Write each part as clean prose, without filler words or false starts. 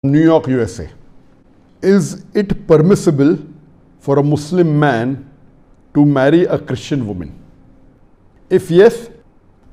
New York, USA. Is it permissible for a Muslim man to marry a Christian woman? If yes,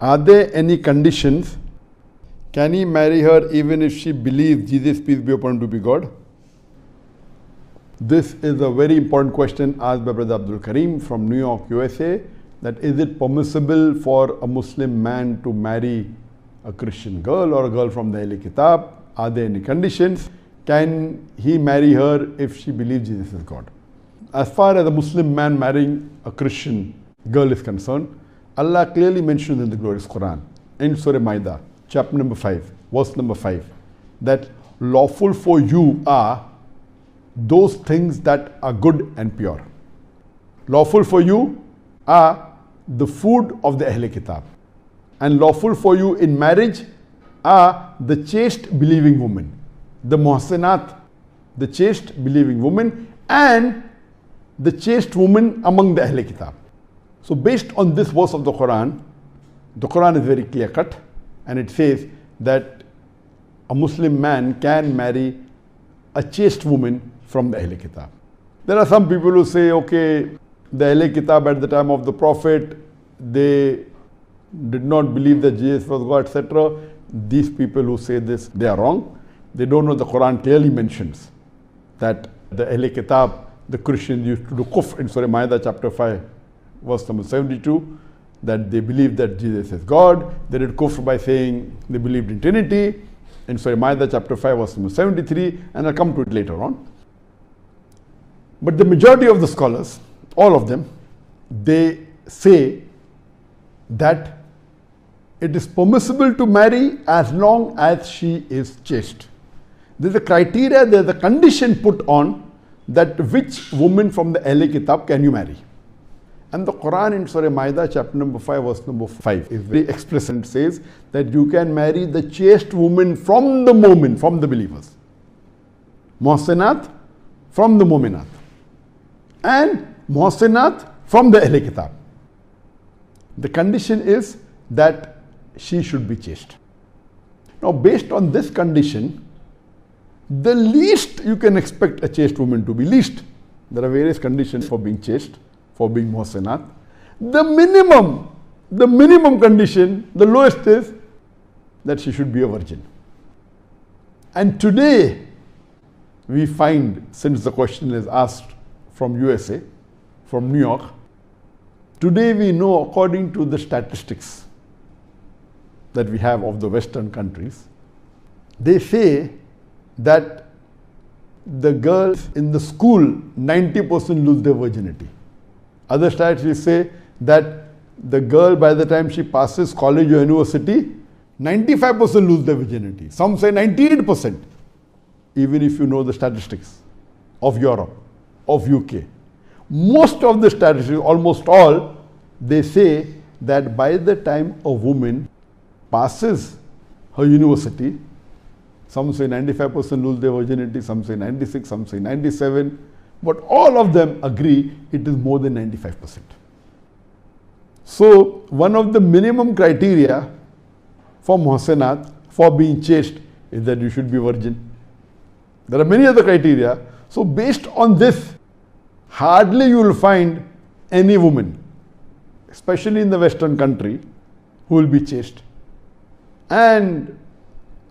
are there any conditions? Can he marry her even if she believes Jesus, peace be upon him, to be God? This is a very important question asked by Brother Abdul Karim from New York, USA, that is it permissible for a Muslim man to marry a Christian girl or a girl from the Ahli Kitab? Are there any conditions? Can he marry her if she believes Jesus is God? As far as a Muslim man marrying a Christian girl is concerned, Allah clearly mentions in the glorious Quran, in Surah Maida, chapter number 5, verse number 5, that lawful for you are those things that are good and pure. Lawful for you are the food of the Ahl Kitab. And lawful for you in marriage are the chaste believing women, the muhsinat, the chaste believing woman, and the chaste woman among the Ahl Kitab. So based on this verse of the Quran is very clear cut, and it says that a Muslim man can marry a chaste woman from the Ahl Kitab. There are some people who say, okay, the Ahl Kitab at the time of the Prophet, they did not believe that Jesus was God, etc. These people who say this, they are wrong. They don't know the Quran clearly mentions that the Ahl Kitab, the Christians used to do kufr in Surah Maida chapter 5, verse number 72, that they believed that Jesus is God. They did kufr by saying they believed in Trinity in Surah Maida chapter 5, verse number 73, and I'll come to it later on. But the majority of the scholars, all of them, they say that it is permissible to marry as long as she is chaste. There is a criteria, there is a condition put on that which woman from the Ahl Kitab can you marry. And the Quran in Surah Maida chapter number 5 verse number 5 is very explicit and says that you can marry the chaste woman from the mu'min, from the believers. Muhsinat from the mu'minat. And muhsinat from the Ahl Kitab. The condition is that she should be chaste. Now based on this condition, the least you can expect a chaste woman to be, least. There are various conditions for being chaste, for being muhsinat. The minimum condition, the lowest is that she should be a virgin. And today we find, since the question is asked from USA, from New York, today we know, according to the statistics that we have of the Western countries, they say that the girls in the school, 90% lose their virginity. Other statistics say that the girl, by the time she passes college or university, 95% lose their virginity. Some say 98%, even if you know the statistics of Europe, of UK. Most of the statistics, almost all, they say that by the time a woman passes her university, some say 95% lose their virginity, some say 96, some say 97, but all of them agree it is more than 95%. So one of the minimum criteria for muhsinat, for being chaste, is that you should be virgin. There are many other criteria. So based on this, hardly you will find any woman, especially in the Western country, who will be chaste. And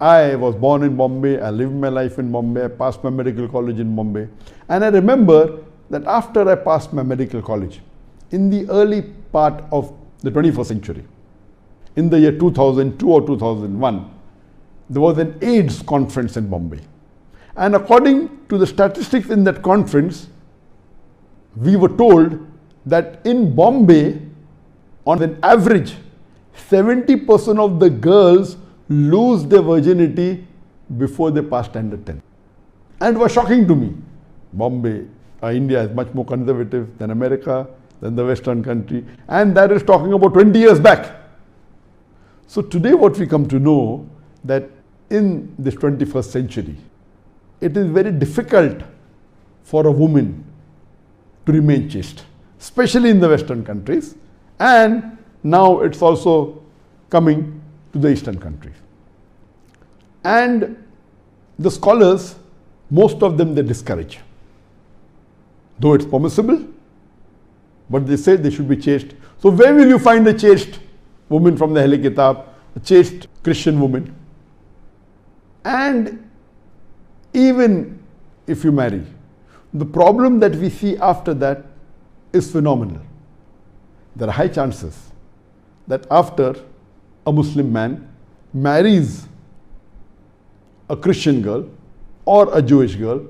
I was born in Bombay, I lived my life in Bombay, I passed my medical college in Bombay. And I remember that after I passed my medical college, in the early part of the 21st century, in the year 2002 or 2001, there was an AIDS conference in Bombay. And according to the statistics in that conference, we were told that in Bombay, on an average, 70% of the girls lose their virginity before they pass standard 10. And it was shocking to me. Bombay, India is much more conservative than America, than the Western country, and that is talking about 20 years back. So today what we come to know, that in this 21st century, it is very difficult for a woman to remain chaste, especially in the Western countries, and now it's also coming to the Eastern countries. And the scholars, most of them, they discourage. Though it's permissible, but they say they should be chaste. So where will you find a chaste woman from the Ahl Kitab, a chaste Christian woman? And even if you marry, the problem that we see after that is phenomenal. There are high chances that after a Muslim man marries a Christian girl or a Jewish girl,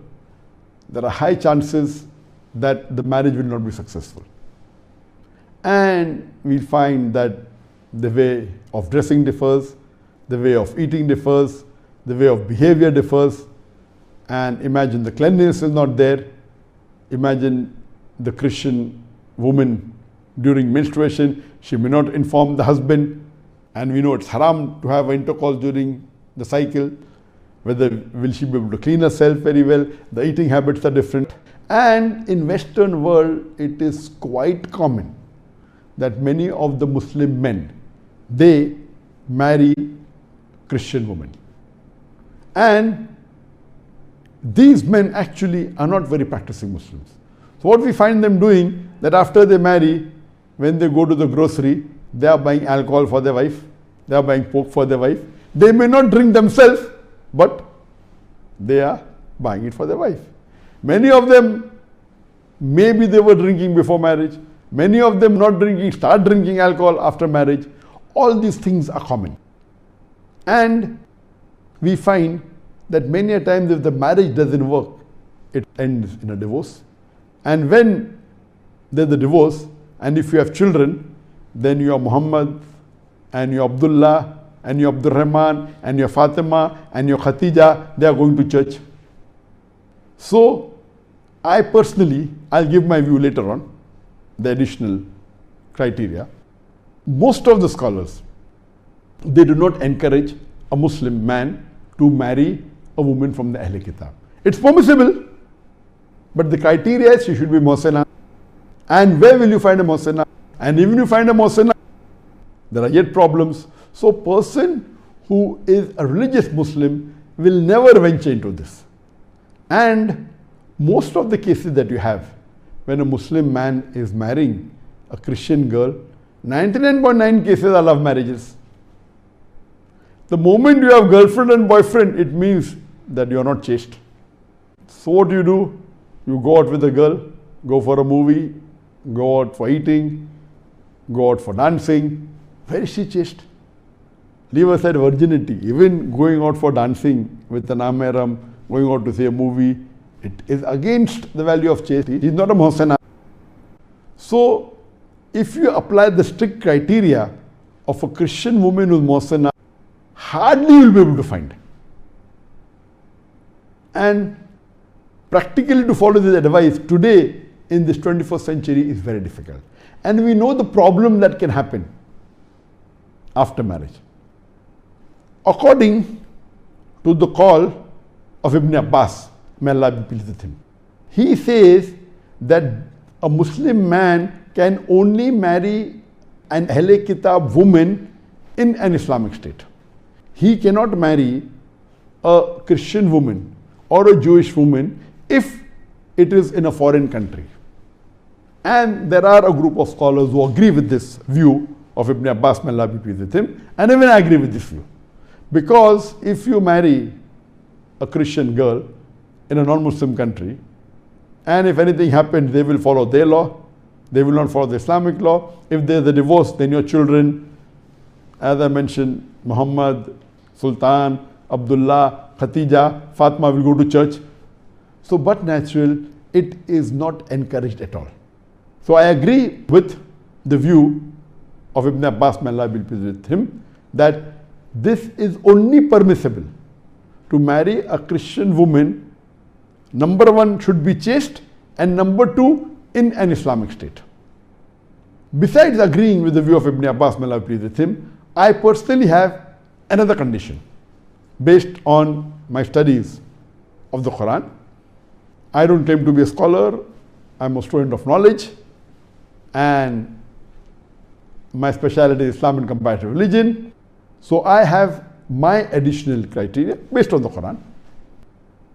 there are high chances that the marriage will not be successful. And we find that the way of dressing differs, the way of eating differs, the way of behavior differs, and imagine the cleanliness is not there. Imagine the Christian woman during menstruation, she may not inform the husband, and we know it's haram to have intercourse during the cycle. Whether will she be able to clean herself very well, the eating habits are different. And in Western world, it is quite common that many of the Muslim men, they marry Christian women. And these men actually are not very practicing Muslims. So what we find them doing, that after they marry, when they go to the grocery, they are buying alcohol for their wife, they are buying pork for their wife. They may not drink themselves, but they are buying it for their wife. Many of them, maybe they were drinking before marriage. Many of them not drinking, start drinking alcohol after marriage. All these things are common. And we find that many a times if the marriage doesn't work, it ends in a divorce. And when there's a divorce, and if you have children, then you are Muhammad, and you are Abdullah, and you are Abdul Rahman, and you are Fatima, and you are Khatija, they are going to church. So, I personally, I'll give my view later on, the additional criteria. Most of the scholars, they do not encourage a Muslim man to marry a woman from the Ahl Kitab. It's permissible, but the criteria is she should be Mohsena. And where will you find a Mohsena? And even if you find a Mohsena, there are yet problems. So person who is a religious Muslim will never venture into this. And most of the cases that you have, when a Muslim man is marrying a Christian girl, 99.9 cases are love marriages. The moment you have girlfriend and boyfriend, it means that you are not chaste. So what do? You go out with a girl, go for a movie, go out for eating, go out for dancing. Where is she chaste? Leave aside virginity. Even going out for dancing with an Ameram, going out to see a movie, it is against the value of chastity. He is not a Mohsena. So, if you apply the strict criteria of a Christian woman who is Mohsena, hardly you will be able to find. And practically to follow this advice today in this 21st century is very difficult. And we know the problem that can happen after marriage. According to the call of Ibn Abbas, may Allah be pleased with him, he says that a Muslim man can only marry an Ahl Kitab woman in an Islamic state. He cannot marry a Christian woman or a Jewish woman if it is in a foreign country. And there are a group of scholars who agree with this view of Ibn Abbas, may Allah be pleased with him, and even I agree with this view. Because if you marry a Christian girl in a non-Muslim country, and if anything happens, they will follow their law, they will not follow the Islamic law. If there's a divorce, then your children, as I mentioned, Muhammad, Sultan, Abdullah, Khatija, Fatima will go to church. So, but natural, it is not encouraged at all. So, I agree with the view of Ibn Abbas, may Allah be pleased with him, that this is only permissible to marry a Christian woman. Number one, should be chaste, and number two, in an Islamic state. Besides agreeing with the view of Ibn Abbas, may Allah be pleased with him, I personally have another condition based on my studies of the Quran. I don't claim to be a scholar, I'm a student of knowledge, and my specialty is Islam and comparative religion. So I have my additional criteria based on the Quran.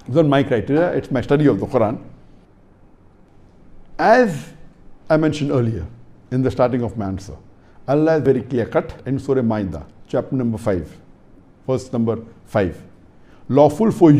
It's not my criteria, it's my study of the Quran. As I mentioned earlier in the starting of my answer, Allah is very clear cut in Surah Maida, chapter number 5, verse number 5. Lawful for you